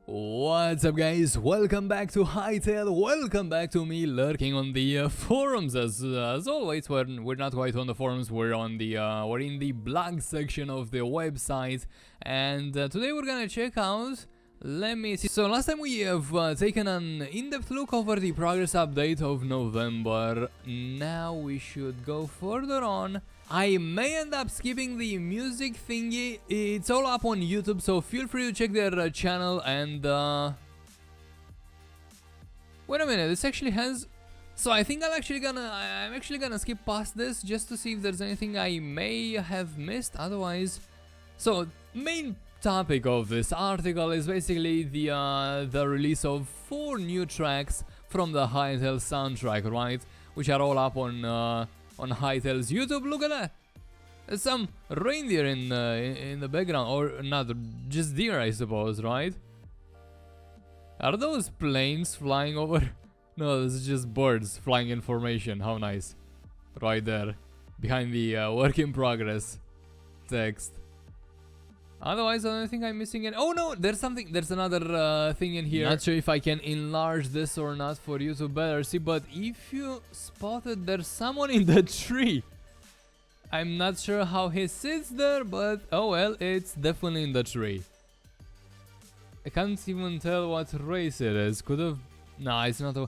What's up guys, welcome back to Hytale, welcome back to me lurking on the forums as always. We're not quite on the forums, we're in the blog section of the website, and today we're gonna check out, let me see, so last time we have taken an in-depth look over the progress update of November. Now we should go further on. I may end up skipping the music thingy. It's all up on YouTube, so feel free to check their channel. And wait a minute, this actually has. So I think I'm actually gonna skip past this just to see if there's anything I may have missed. Otherwise, so main topic of this article is basically the release of 4 new tracks from the Hytale soundtrack, right? Which are all up on Hytale's YouTube. Look at that! There's some reindeer in the background, or not, just deer, I suppose, right? Are those planes flying over? No, this is just birds flying in formation. How nice! Right there, behind the work in progress text. Otherwise, I don't think I'm missing it. Oh no, there's something. There's another thing in here. Not sure if I can enlarge this or not for you to better see. But if you spotted, there's someone in the tree. I'm not sure how he sits there, but oh well, it's definitely in the tree. I can't even tell what race it is. Could have. Nah, it's not a.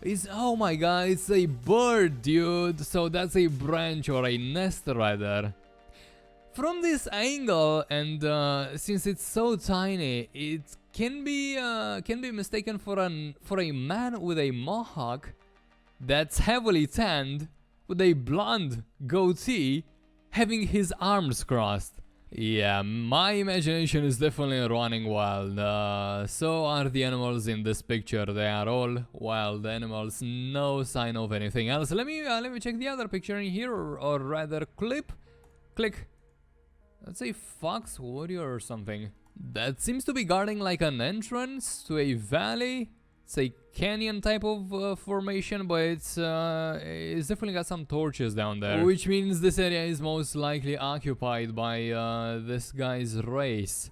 It's, oh my god, it's a bird, dude. So that's a branch or a nest rather. From this angle, and since it's so tiny, it can be mistaken for a man with a mohawk that's heavily tanned, with a blonde goatee, having his arms crossed. Yeah, my imagination is definitely running wild. So are the animals in this picture. They are all wild animals. No sign of anything else. Let me check the other picture in here, or rather click. That's a fox warrior or something. That seems to be guarding like an entrance to a valley. It's a canyon type of formation, but it's definitely got some torches down there. Which means this area is most likely occupied by this guy's race.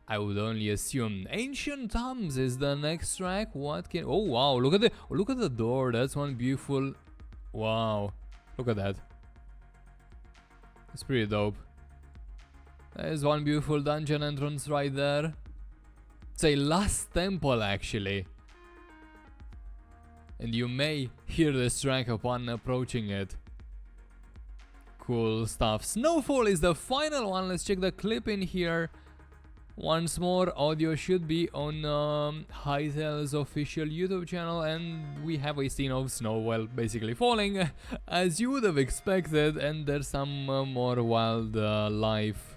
I would only assume. Ancient Tombs is the next track. What can... Oh wow, look at the door. That's one beautiful... Wow, look at that. It's pretty dope. There's one beautiful dungeon entrance right there. It's a last temple actually. And you may hear this track upon approaching it. Cool stuff. Snowfall is the final one. Let's check the clip in here. Once more, audio should be on Hytale's official YouTube channel, and we have a scene of snow, well, basically falling, as you would have expected, and there's some more wildlife.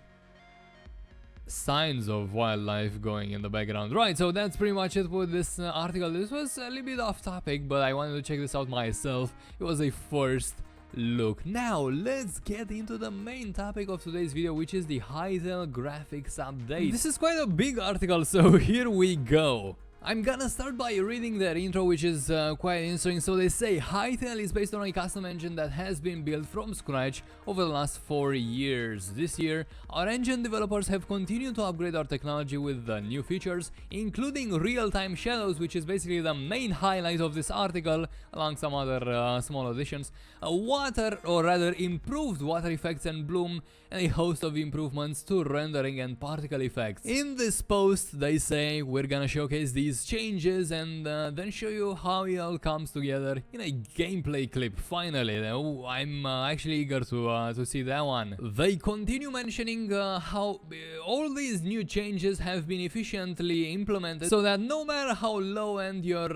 Signs of wildlife going in the background. Right, so that's pretty much it with this article. This was a little bit off topic, but I wanted to check this out myself. It was a first look. Now let's get into the main topic of today's video, which is the Hytale graphics update. This is quite a big article, so here we go. I'm gonna start by reading their intro, which is quite interesting. So they say Hytale is based on a custom engine that has been built from scratch over the last 4 years. This year, our engine developers have continued to upgrade our technology with new features, including real-time shadows, which is basically the main highlight of this article, along some other small additions, water, or rather improved water effects and bloom, and a host of improvements to rendering and particle effects. In this post, they say we're gonna showcase these changes and then show you how it all comes together in a gameplay clip. Finally, I'm actually eager to see that one. They continue mentioning how all these new changes have been efficiently implemented, so that no matter how low end your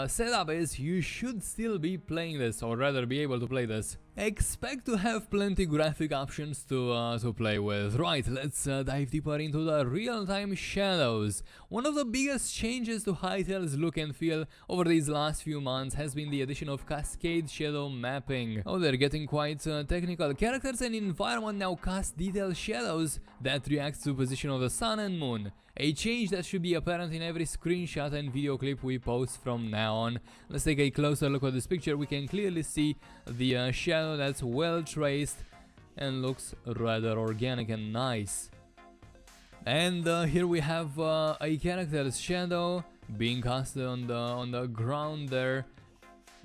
setup is, you should still be playing this, or rather be able to play this. Expect to have plenty graphic options to play with. Right, let's dive deeper into the real-time shadows. One of the biggest changes to Hytale's look and feel over these last few months has been the addition of cascade shadow mapping. Oh, they're getting quite technical. Characters and environment now cast detailed shadows that react to the position of the sun and moon. A change that should be apparent in every screenshot and video clip we post from now on. Let's take a closer look at this picture. We can clearly see the shadow that's well traced and looks rather organic and nice. And here we have a character's shadow being casted on the ground there.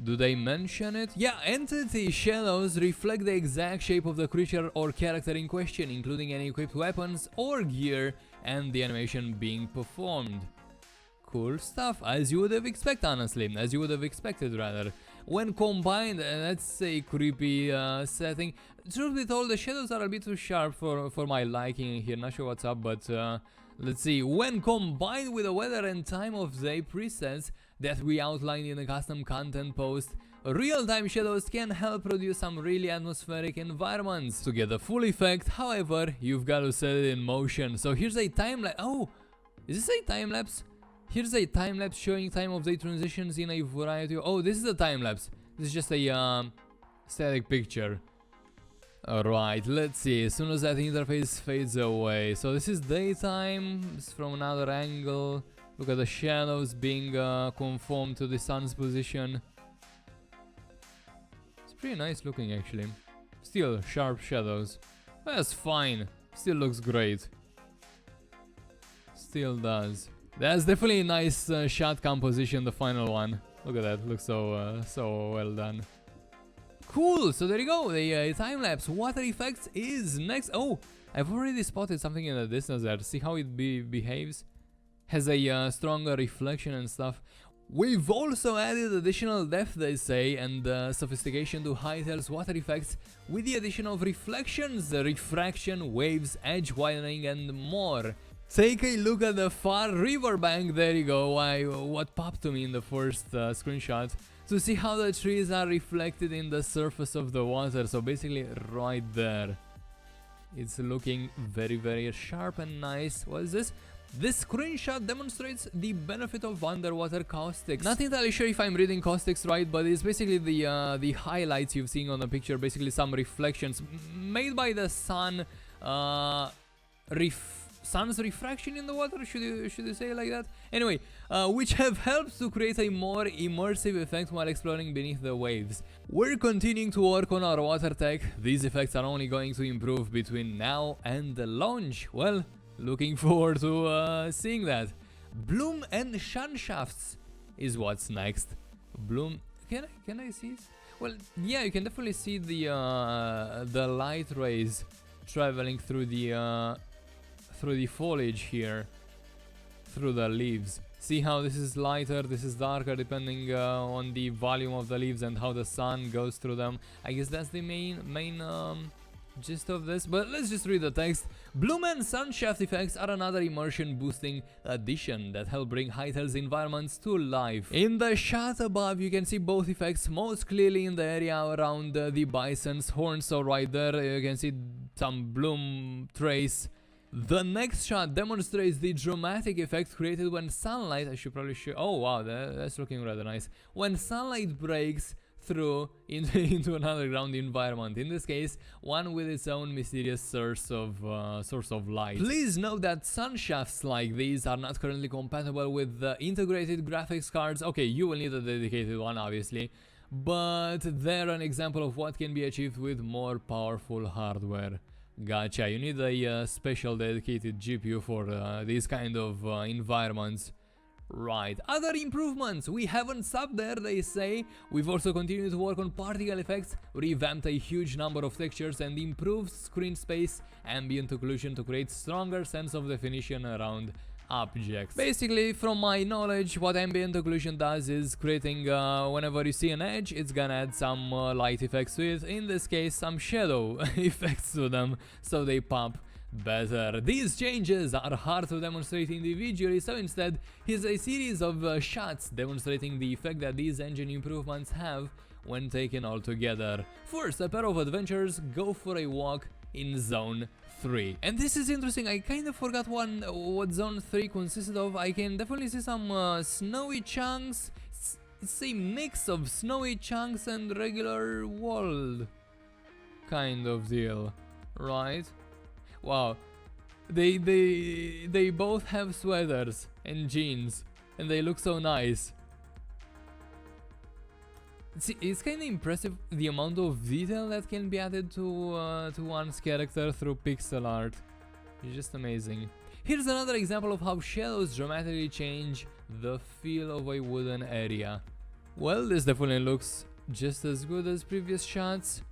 Do they mention it? Yeah, entity shadows reflect the exact shape of the creature or character in question, including any equipped weapons or gear and the animation being performed. Cool stuff, as you would have expected, honestly, as you would have expected rather. When combined, that's a creepy setting. Truth be told, the shadows are a bit too sharp for my liking here, not sure what's up, but let's see. When combined with the weather and time of day presets that we outlined in the custom content post, real-time shadows can help produce some really atmospheric environments. To get the full effect, however, you've got to set it in motion. So here's a time-lapse. Oh, is this a time-lapse? Here's a time-lapse showing time of day transitions in a variety of... Oh, this is a time-lapse. This is just a static picture. Alright, let's see. As soon as that interface fades away. So this is daytime. It's from another angle. Look at the shadows being conformed to the sun's position. It's pretty nice looking actually. Still sharp shadows. That's fine. Still looks great. Still does. That's definitely a nice shot composition, the final one. Look at that, looks so well done. Cool, so there you go, the time-lapse water effects is next. Oh, I've already spotted something in the distance there. See how it behaves? Has a stronger reflection and stuff. We've also added additional depth, they say, and sophistication to Hytale's water effects with the addition of reflections, refraction, waves, edge widening and more. Take a look at the far riverbank, there you go, what popped to me in the first screenshot, to see how the trees are reflected in the surface of the water, so basically right there. It's looking very, very sharp and nice. What is this? This screenshot demonstrates the benefit of underwater caustics. Not entirely sure if I'm reading caustics right, but it's basically the highlights you've seen on the picture, basically some reflections made by the sun, sun's refraction in the water, should you say it like that? Anyway, which have helped to create a more immersive effect while exploring beneath the waves. We're continuing to work on our water tech. These effects are only going to improve between now and the launch. Well, looking forward to seeing that. Bloom and shun shafts is what's next. Bloom, can I see it? Well, yeah, you can definitely see the light rays traveling through the foliage here, through the leaves. See how this is lighter, this is darker, depending on the volume of the leaves and how the sun goes through them. I guess that's the main gist of this, but let's just read the text. Bloom and sunshaft effects are another immersion boosting addition that help bring Hytale's environments to life. In the shot above you can see both effects most clearly in the area around the bison's horns, so right there you can see some bloom trace. The next shot demonstrates the dramatic effect created when sunlight, I should probably show, oh wow, that's looking rather nice, when sunlight breaks through into an underground environment, in this case one with its own mysterious source of light. Please note that sun shafts like these are not currently compatible with the integrated graphics cards. Okay, you will need a dedicated one obviously, but they're an example of what can be achieved with more powerful hardware. Gotcha, you need a special dedicated GPU for these kind of environments. Right, other improvements, we haven't stopped there, they say. We've also continued to work on particle effects, revamped a huge number of textures and improved screen space, ambient occlusion to create stronger sense of definition around objects. Basically, from my knowledge, what ambient occlusion does is creating, whenever you see an edge, it's gonna add some light effects to it, in this case some shadow effects to them, so they pop better. These changes are hard to demonstrate individually, so instead here's a series of shots demonstrating the effect that these engine improvements have when taken all together. First, a pair of adventurers go for a walk in Zone 3. And this is interesting, I kind of forgot what Zone 3 consisted of. I can definitely see some snowy chunks. It's a mix of snowy chunks and regular world kind of deal, right? Wow, they both have sweaters and jeans, and they look so nice. It's kind of impressive the amount of detail that can be added to one's character through pixel art. It's just amazing. Here's another example of how shadows dramatically change the feel of a wooden area. Well, this definitely looks just as good as previous shots.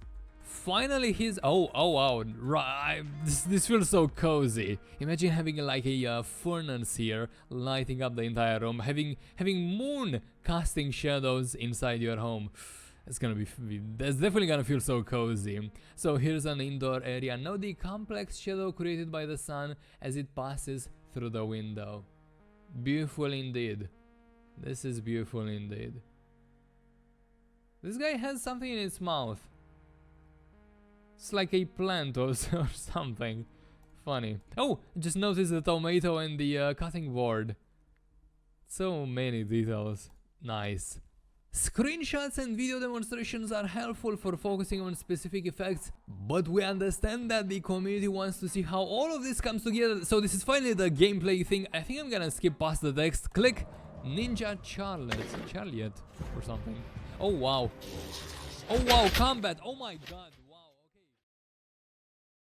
Finally, oh wow, right, this feels so cozy. Imagine having like a furnace here lighting up the entire room, having moon casting shadows inside your home. It's gonna be, that's definitely gonna feel so cozy. So here's an indoor area. Now the complex shadow created by the sun as it passes through the window. Beautiful indeed. This is beautiful indeed. This guy has something in his mouth. It's like a plant or something. Funny. Oh, just notice the tomato and the cutting board. So many details. Nice. Screenshots and video demonstrations are helpful for focusing on specific effects, but we understand that the community wants to see how all of this comes together. So this is finally the gameplay thing. I think I'm gonna skip past the text. Click Ninja Charliot or something. Oh wow. Oh wow, combat. Oh my god.